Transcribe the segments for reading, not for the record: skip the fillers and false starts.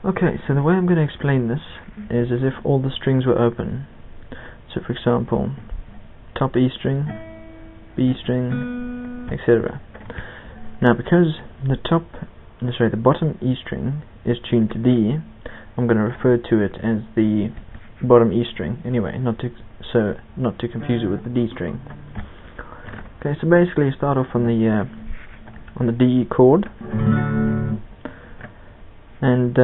Okay, so the way I'm going to explain this is as if all the strings were open. So for example, top E string, B string, etc. Now because the bottom E string is tuned to D, I'm going to refer to it as the bottom E string anyway, not to confuse it with the D string. Okay, so basically you start off on the D chord, and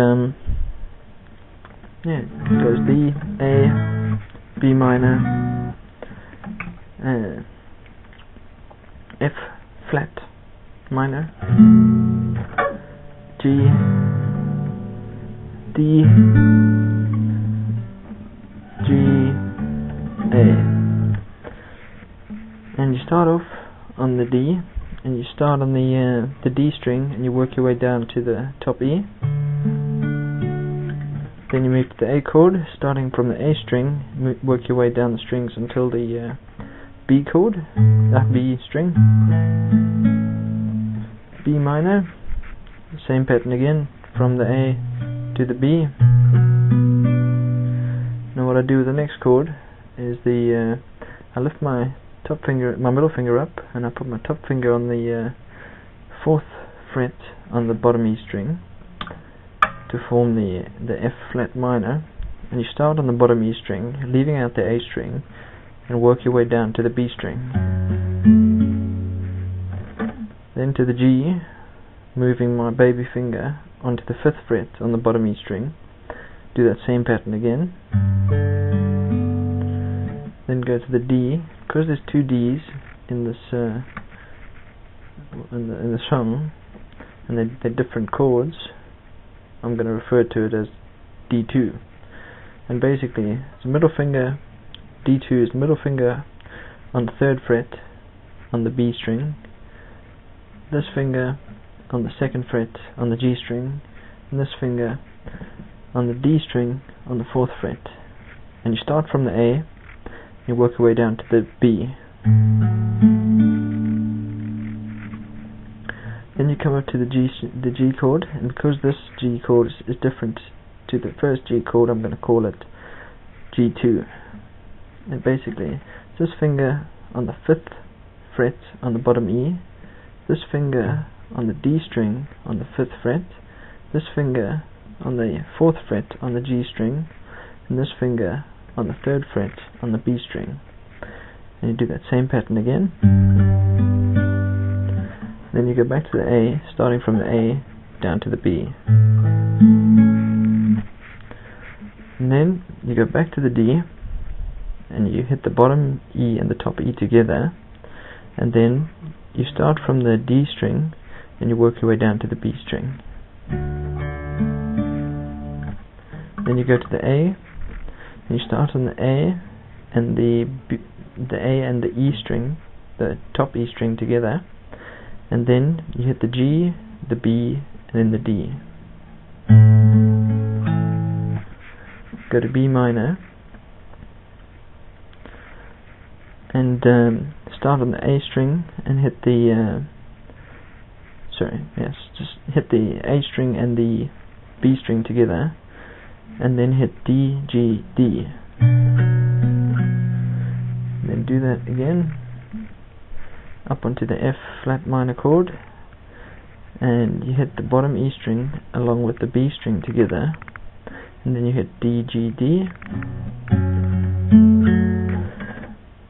it goes D, A, B minor, F flat minor, G, D, G, A. And you start off on the D, and you start on the D string, and you work your way down to the top E. Then you move to the A chord, starting from the A string, work your way down the strings until the B chord, B string, B minor, same pattern again, from the A to the B. Now what I do with the next chord is I lift my middle finger up, and I put my top finger on the 4th fret on the bottom E string to form the F flat minor, and you start on the bottom E string, leaving out the A string, and work your way down to the B string, then to the G, moving my baby finger onto the 5th fret on the bottom E string. Do that same pattern again, then go to the D. Because there's two D's in this in the song, and they're different chords, I'm going to refer to it as D2. And basically, it's a middle finger. D2 is middle finger on the 3rd fret on the B string, this finger on the 2nd fret on the G string, and this finger on the D string on the 4th fret. And you start from the A, you work your way down to the B. Then you come up to the G chord, and because this G chord is different to the first G chord, I'm going to call it G2. And basically, it's this finger on the 5th fret on the bottom E, this finger on the D string on the 5th fret, this finger on the 4th fret on the G string, and this finger on the 3rd fret on the B string. And you do that same pattern again. Then you go back to the A, starting from the A down to the B. And then you go back to the D, and you hit the bottom E and the top E together, and then you start from the D string and you work your way down to the B string. Then you go to the A, and you start on the A and the A and the E string, the top E string together, and then you hit the G, the B, and then the D. Go to B minor, and start on the A string and hit the just hit the A string and the B string together, and then hit D, G, D. Then do that again up onto the F flat minor chord, and you hit the bottom E string along with the B string together, and then you hit D, G, D.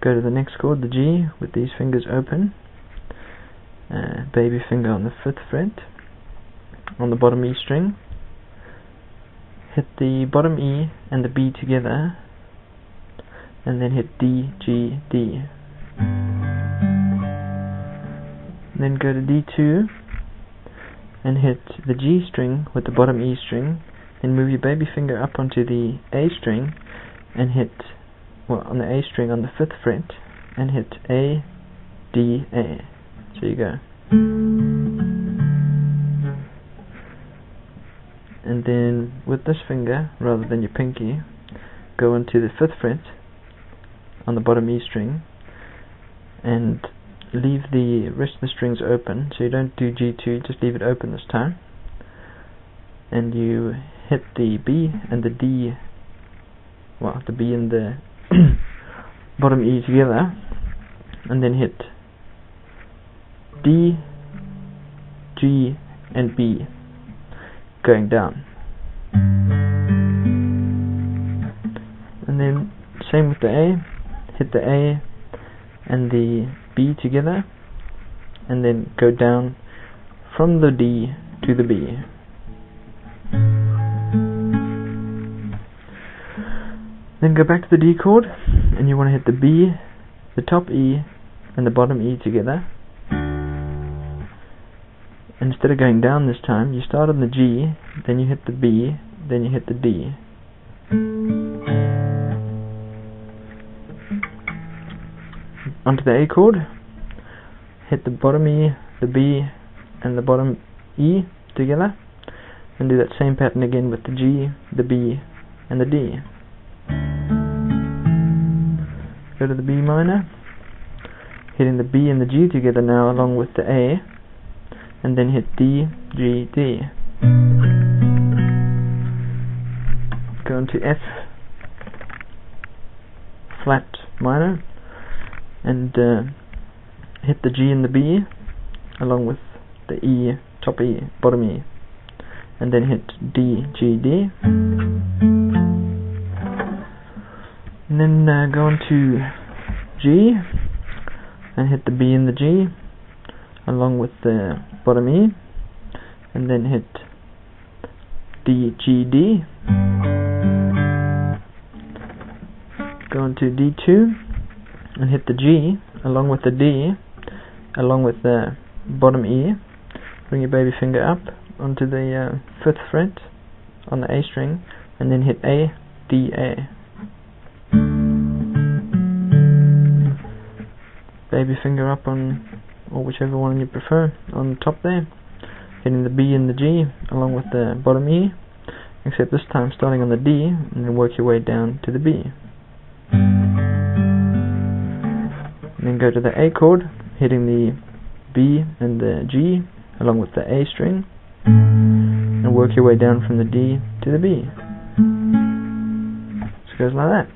Go to the next chord, the G, with these fingers open, baby finger on the 5th fret on the bottom E string, hit the bottom E and the B together, and then hit D, G, D. Then go to D2 and hit the G string with the bottom E string, then move your baby finger up onto the A string and hit, on the A string on the 5th fret, and hit A, D, A. So you go. And then with this finger, rather than your pinky, go onto the 5th fret on the bottom E string and leave the rest of the strings open, so you don't do G2, just leave it open this time, and you hit the B and the D, well, the B and the bottom E together, and then hit D, G, and B going down. And then same with the A, hit the A and the B together, and then go down from the D to the B. Then go back to the D chord, and you want to hit the B, the top E, and the bottom E together. And instead of going down this time, you start on the G, then you hit the B, then you hit the D. Onto the A chord, hit the bottom E, the B, and the bottom E together, and do that same pattern again with the G, the B, and the D. Go to the B minor, hitting the B and the G together now along with the A, and then hit D, G, D. Go into F flat minor, and hit the G and the B along with the E, top E, bottom E, and then hit D, G, D. And then go on to G and hit the B and the G along with the bottom E, and then hit D, G, D. Go on to D2 and hit the G along with the D along with the bottom E. Bring your baby finger up onto the 5th fret on the A string, and then hit A, D, A. Baby finger up on, or whichever one you prefer, on the top there, hitting the B and the G along with the bottom E, except this time starting on the D and then work your way down to the B. And then go to the A chord, hitting the B and the G along with the A string, and work your way down from the D to the B. So it goes like that.